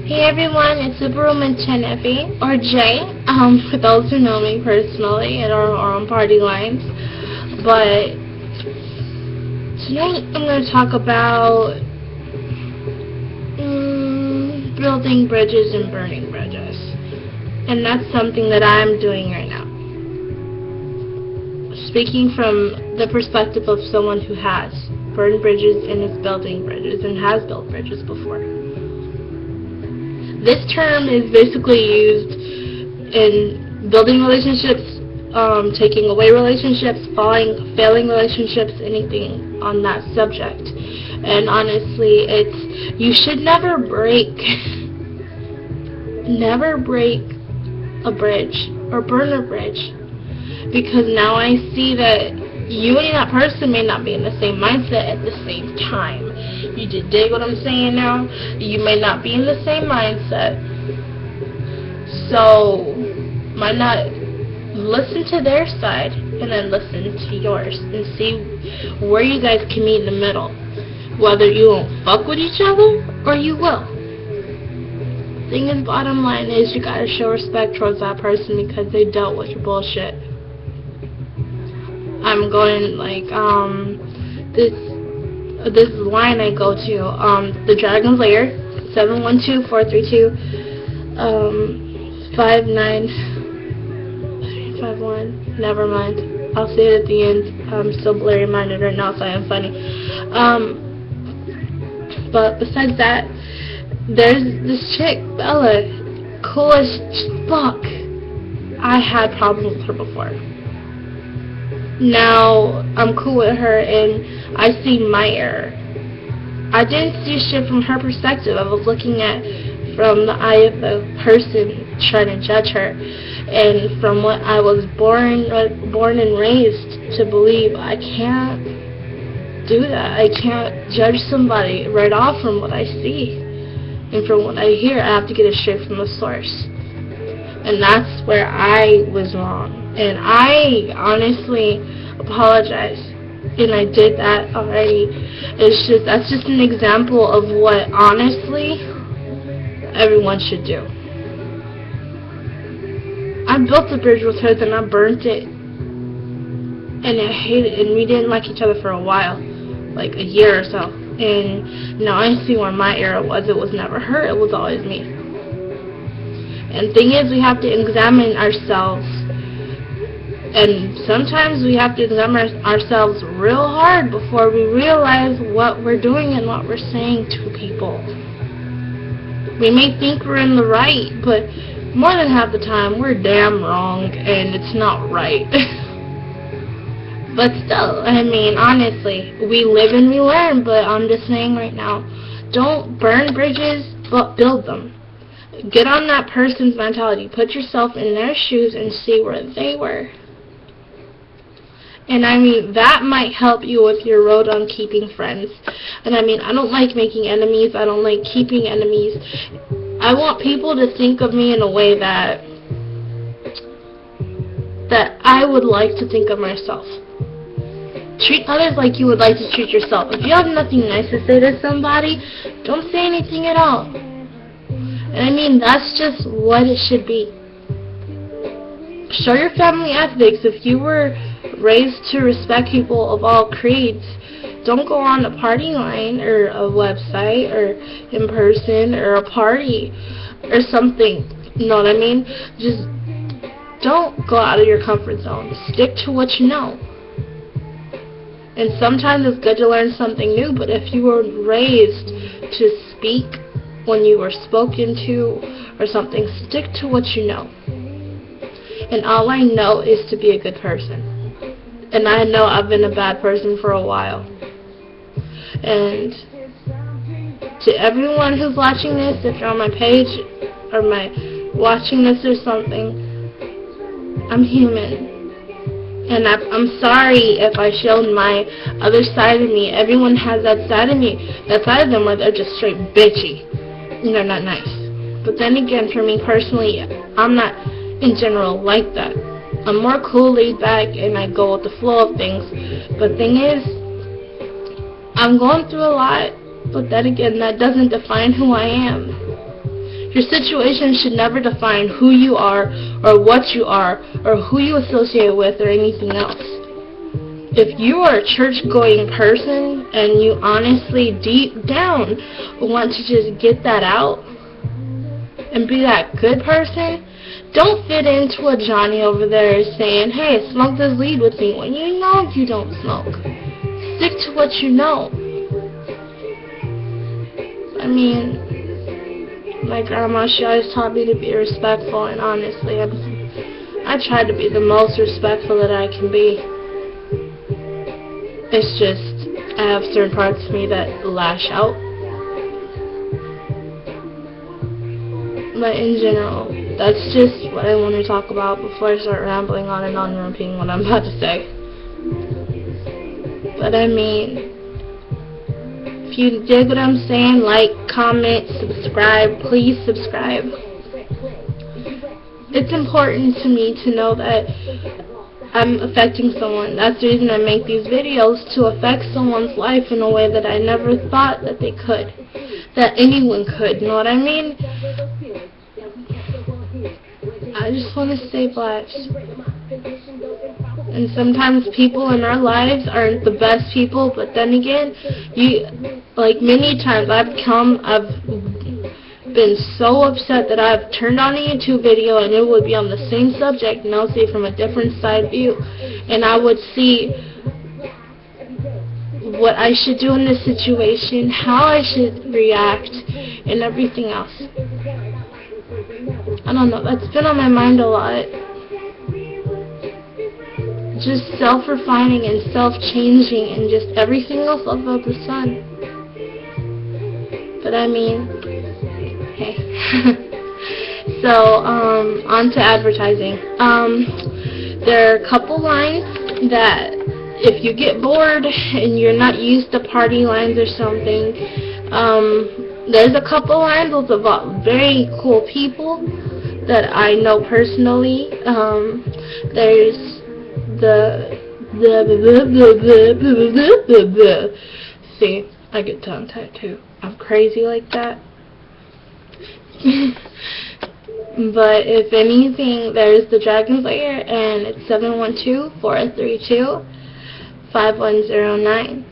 Hey everyone, it's Superwoman Chenevi, or Jay, for those who know me personally and are on party lines. But tonight I'm going to talk about building bridges and burning bridges. And that's something that I'm doing right now. Speaking from the perspective of someone who has burned bridges and is building bridges and has built bridges before. This term is basically used in building relationships, taking away relationships, failing relationships, anything on that subject. And honestly, you should never break a bridge or burn a bridge, because now I see that you and that person may not be in the same mindset at the same time. You dig what I'm saying now? You may not be in the same mindset. So, why not listen to their side and then listen to yours and see where you guys can meet in the middle. Whether you won't fuck with each other or you will. Thing is, bottom line is you gotta show respect towards that person because they dealt with your bullshit. I'm going this line I go to, the Dragon's Lair, 712-432-5951. Never mind. I'll say it at the end. I'm so blurry-minded right now, so I am funny. But besides that, there's this chick, Bella, cool as fuck. I had problems with her before. Now, I'm cool with her, and I see my error. I didn't see shit from her perspective. I was looking at from the eye of the person trying to judge her, and from what I was born and raised to believe. I can't do that. I can't judge somebody right off from what I see. And from what I hear, I have to get it straight from the source. And that's where I was wrong. And I honestly apologize. And I did that already. That's just an example of what honestly everyone should do. I built a bridge with her, then I burnt it. And I hated it, and we didn't like each other for a while. Like a year or so. And now I see where my error was. It was never her, it was always me. And thing is, we have to examine ourselves. And sometimes we have to examine ourselves real hard before we realize what we're doing and what we're saying to people. We may think we're in the right, but more than half the time we're damn wrong and it's not right. But still, I mean, honestly, we live and we learn, but I'm just saying right now, don't burn bridges, but build them. Get on that person's mentality. Put yourself in their shoes and see where they were. And I mean, that might help you with your road on keeping friends. And I mean, I don't like making enemies. I don't like keeping enemies. I want people to think of me in a way that I would like to think of myself. Treat others like you would like to treat yourself. If you have nothing nice to say to somebody, don't say anything at all. And I mean, that's just what it should be. Show your family ethics. If you were raised to respect people of all creeds, don't go on a party line or a website or in person or a party or something. You know what I mean? Just don't go out of your comfort zone. Stick to what you know. And sometimes it's good to learn something new, but if you were raised to speak when you were spoken to or something, stick to what you know. And all I know is to be a good person. And I know I've been a bad person for a while. And to everyone who's watching this, if you're on my page or watching this or something, I'm human. And I'm sorry if I showed my other side of me. Everyone has that side of me, that side of them where they're just straight bitchy. And they're not nice. But then again, for me personally, I'm not in general like that. I'm more cool, laid back, and I go with the flow of things. But thing is, I'm going through a lot, but then again, that doesn't define who I am. Your situation should never define who you are or what you are or who you associate with or anything else. If you are a church-going person and you honestly deep down want to just get that out and be that good person, don't fit into what Johnny over there is saying, hey, smoke this weed with me, when you know you don't smoke. Stick to what you know. I mean, my grandma, she always taught me to be respectful, and honestly, I try to be the most respectful that I can be. It's just, I have certain parts of me that lash out. But in general, that's just what I want to talk about before I start rambling on and repeating what I'm about to say. But I mean, if you dig what I'm saying, like, comment, subscribe. Please subscribe. It's important to me to know that I'm affecting someone. That's the reason I make these videos, to affect someone's life in a way that I never thought that they could. That anyone could, you know what I mean? I just want to save lives. And sometimes people in our lives aren't the best people, but then again, many times I've been so upset that I've turned on a YouTube video and it would be on the same subject, and I'll see it from a different side view, and I would see what I should do in this situation, how I should react, and everything else. I don't know, that's been on my mind a lot. Just self-refining and self-changing and just everything else above the sun. But I mean, hey. So, on to advertising. There are a couple lines that if you get bored and you're not used to party lines or something, there's a couple lines with about very cool people that I know personally. There's see, I get tongue-tied too. I'm crazy like that. But if anything, there's the Dragon's Lair, and it's 712-432-5109.